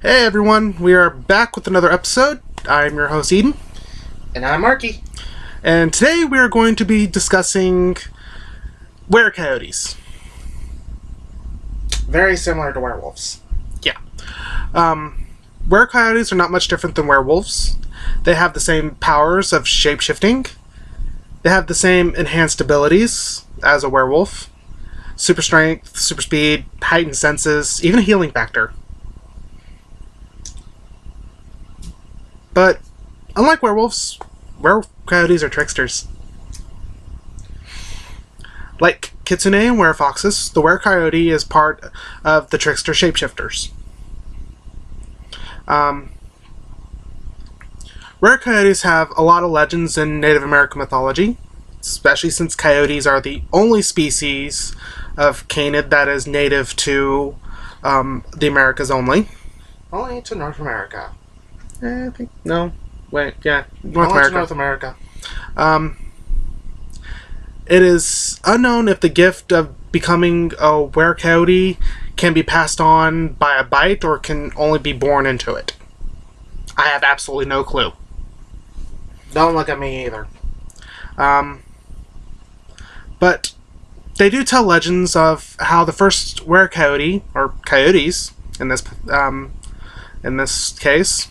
Hey everyone, we are back with another episode. I'm your host Eden. And I'm Marky. And today we are going to be discussing Werecoyotes. Very similar to werewolves. Yeah. Werecoyotes are not much different than werewolves. They have the same powers of shape-shifting. They have the same enhanced abilities as a werewolf. Super strength, super speed, heightened senses, even a healing factor. But, unlike werewolves, werecoyotes are tricksters. Like kitsune and werefoxes, the werecoyote is part of the trickster shapeshifters. Werecoyotes have a lot of legends in Native American mythology, especially since coyotes are the only species of canid that is native to the Americas only. Only to North America. I think, no. Wait, yeah. North America. It is unknown if the gift of becoming a werecoyote can be passed on by a bite or can only be born into it. I have absolutely no clue. Don't look at me either. But they do tell legends of how the first werecoyote, or coyotes in this case,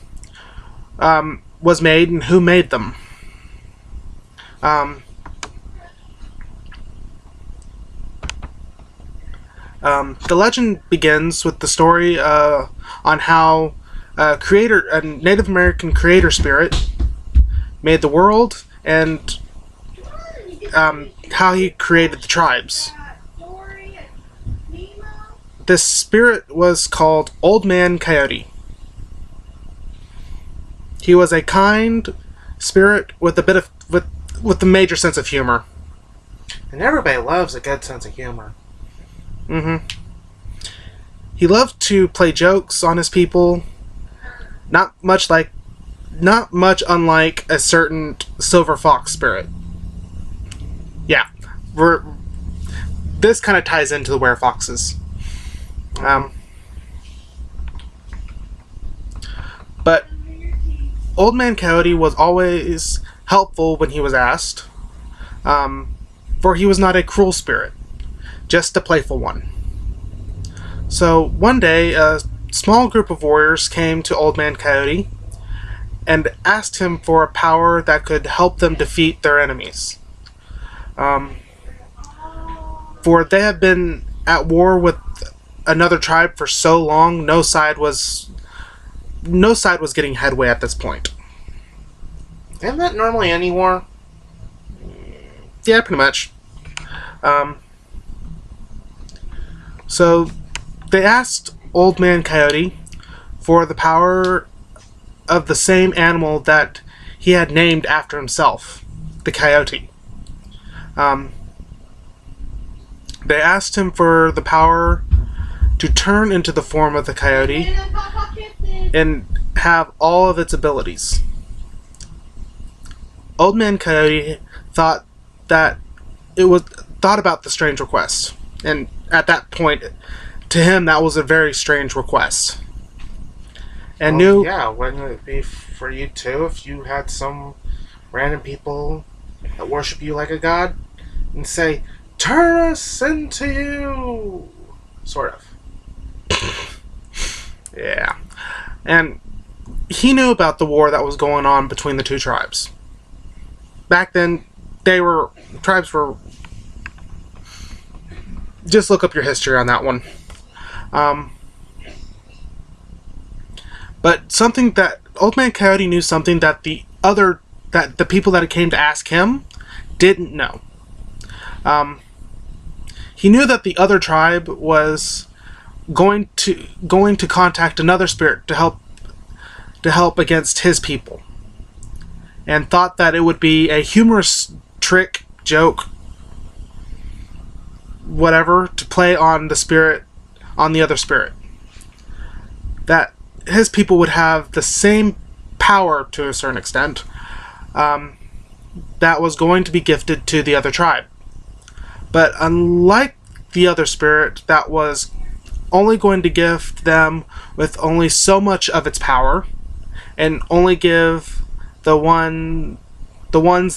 was made and who made them. The legend begins with the story on how a Native American creator spirit made the world and how he created the tribes. This spirit was called Old Man Coyote. He was a kind spirit with a major sense of humor. And everybody loves a good sense of humor. Mm-hmm. He loved to play jokes on his people, not much unlike a certain silver fox spirit. Yeah, this kind of ties into the werefoxes. But Old Man Coyote was always helpful when he was asked, for he was not a cruel spirit, just a playful one. So one day, a small group of warriors came to Old Man Coyote and asked him for a power that could help them defeat their enemies. For they had been at war with another tribe for so long, no side was getting headway at this point. Isn't that normally any war? Yeah, pretty much. So they asked Old Man Coyote for the power of the same animal that he had named after himself, the coyote. They asked him for the power to turn into the form of the coyote and have all of its abilities. Old Man Coyote thought about the strange request, and at that point, to him, that was a very strange request. And yeah, wouldn't it be for you too if you had some random people that worship you like a god and say, "Turn us into you," sort of. Yeah. And he knew about the war that was going on between the two tribes. Back then, tribes were... Just look up your history on that one. But something that... Old Man Coyote knew something that the people that came to ask him didn't know. He knew that the other tribe was going to contact another spirit to help against his people, and thought that it would be a humorous trick, joke, whatever, to play on the other spirit. That his people would have the same power to a certain extent that was going to be gifted to the other tribe. But unlike the other spirit that was only going to gift them with only so much of its power, and only give the ones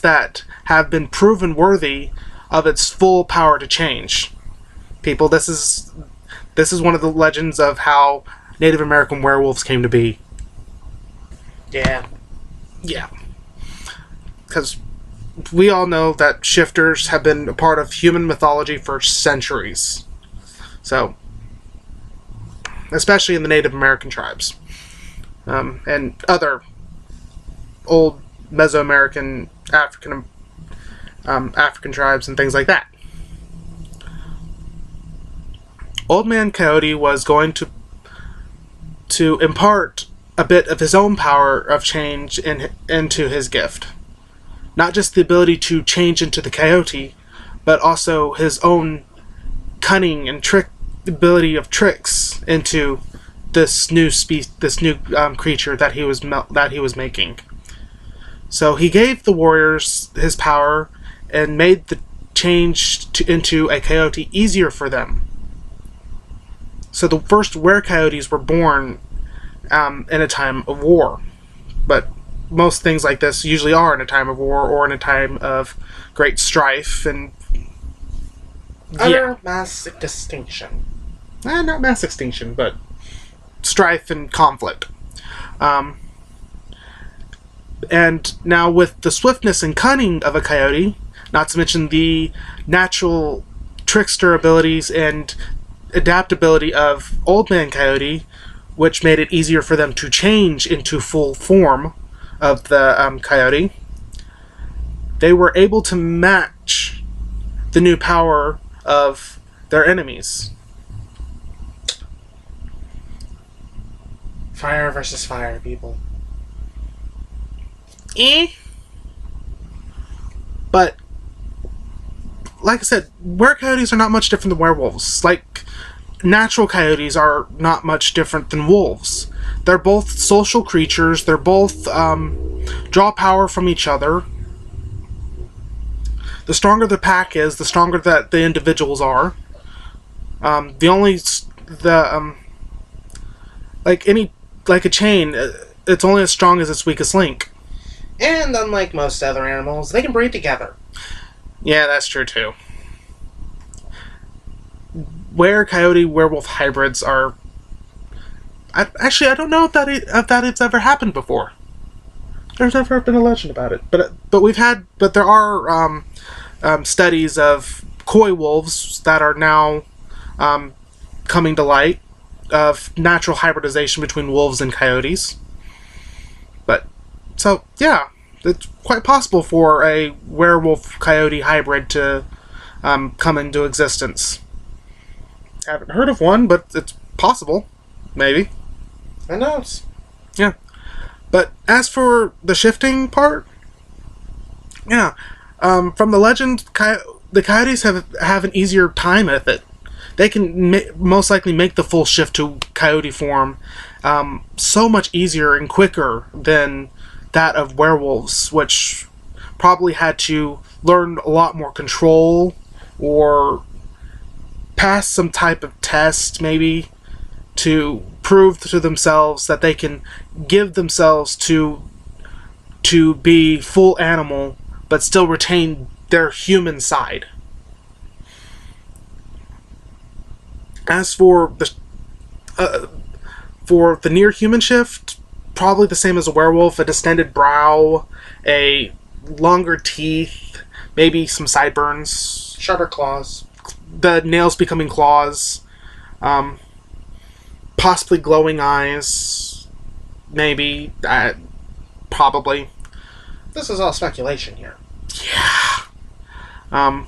that have been proven worthy of its full power to change. People, this is one of the legends of how Native American werewolves came to be. Yeah. Yeah. Because we all know that shifters have been a part of human mythology for centuries. So, especially in the Native American tribes. And other old Mesoamerican African tribes and things like that. Old Man Coyote was going to impart a bit of his own power of change into his gift. Not just the ability to change into the coyote, but also his own cunning and ability of tricks into this new creature that he was making. So he gave the warriors his power and made the change into a coyote easier for them. So the first Werecoyotes were born in a time of war, but most things like this usually are in a time of war or in a time of great strife and utter mass extinction. Not mass extinction, but strife and conflict. And now with the swiftness and cunning of a coyote, not to mention the natural trickster abilities and adaptability of Old Man Coyote, which made it easier for them to change into full form of the coyote, they were able to match the new power of their enemies. Fire versus fire, people. But, like I said, Werecoyotes are not much different than werewolves. Like, natural coyotes are not much different than wolves. They're both social creatures. They're both draw power from each other. The stronger the pack is, the stronger that the individuals are. Like a chain, it's only as strong as its weakest link. And unlike most other animals, they can breed together. Yeah, that's true too. Werecoyote werewolf hybrids are. I don't know if that has ever happened before. There's never been a legend about it, but there are studies of coy wolves that are now coming to light of natural hybridization between wolves and coyotes. So, yeah, it's quite possible for a werewolf-coyote hybrid to come into existence. I haven't heard of one, but it's possible. Maybe. Who knows? Yeah. But as for the shifting part, yeah, from the legend, the coyotes have an easier time with it. They can most likely make the full shift to coyote form so much easier and quicker than that of werewolves, which probably had to learn a lot more control or pass some type of test, maybe, to prove to themselves that they can give themselves to be full animal but still retain their human side. As for the near human shift, probably the same as a werewolf: a distended brow, a longer teeth, maybe some sideburns, sharper claws, the nails becoming claws, possibly glowing eyes, maybe, probably. This is all speculation here. Yeah.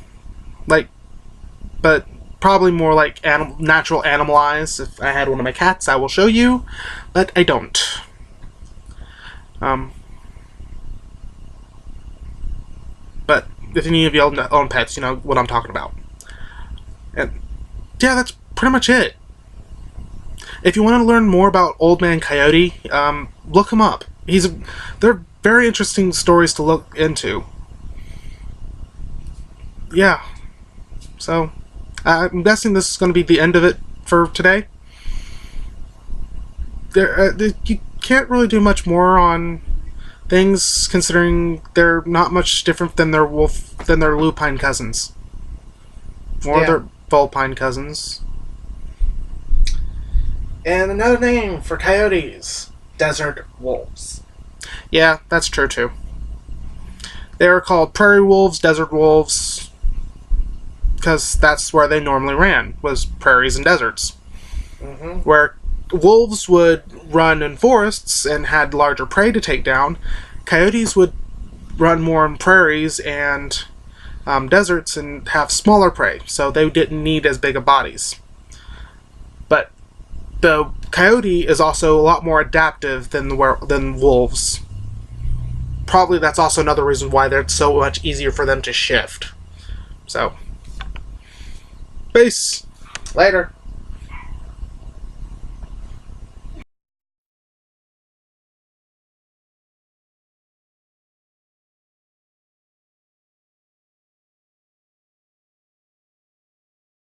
But probably more like natural animal eyes. If I had one of my cats, I will show you, but I don't. But if any of you own pets, you know what I'm talking about. And yeah, that's pretty much it. If you want to learn more about Old Man Coyote, look him up. They're very interesting stories to look into. Yeah. So, I'm guessing this is going to be the end of it for today. You can't really do much more on things, considering they're not much different than their lupine cousins, or their vulpine cousins. And another name for coyotes, desert wolves. Yeah, that's true too. They were called prairie wolves, desert wolves, because that's where they normally ran, was prairies and deserts. Mm-hmm. Where wolves would run in forests and had larger prey to take down, coyotes would run more in prairies and deserts and have smaller prey, so they didn't need as big of bodies. But the coyote is also a lot more adaptive than wolves. Probably that's also another reason why they're so much easier for them to shift. So, peace. Later.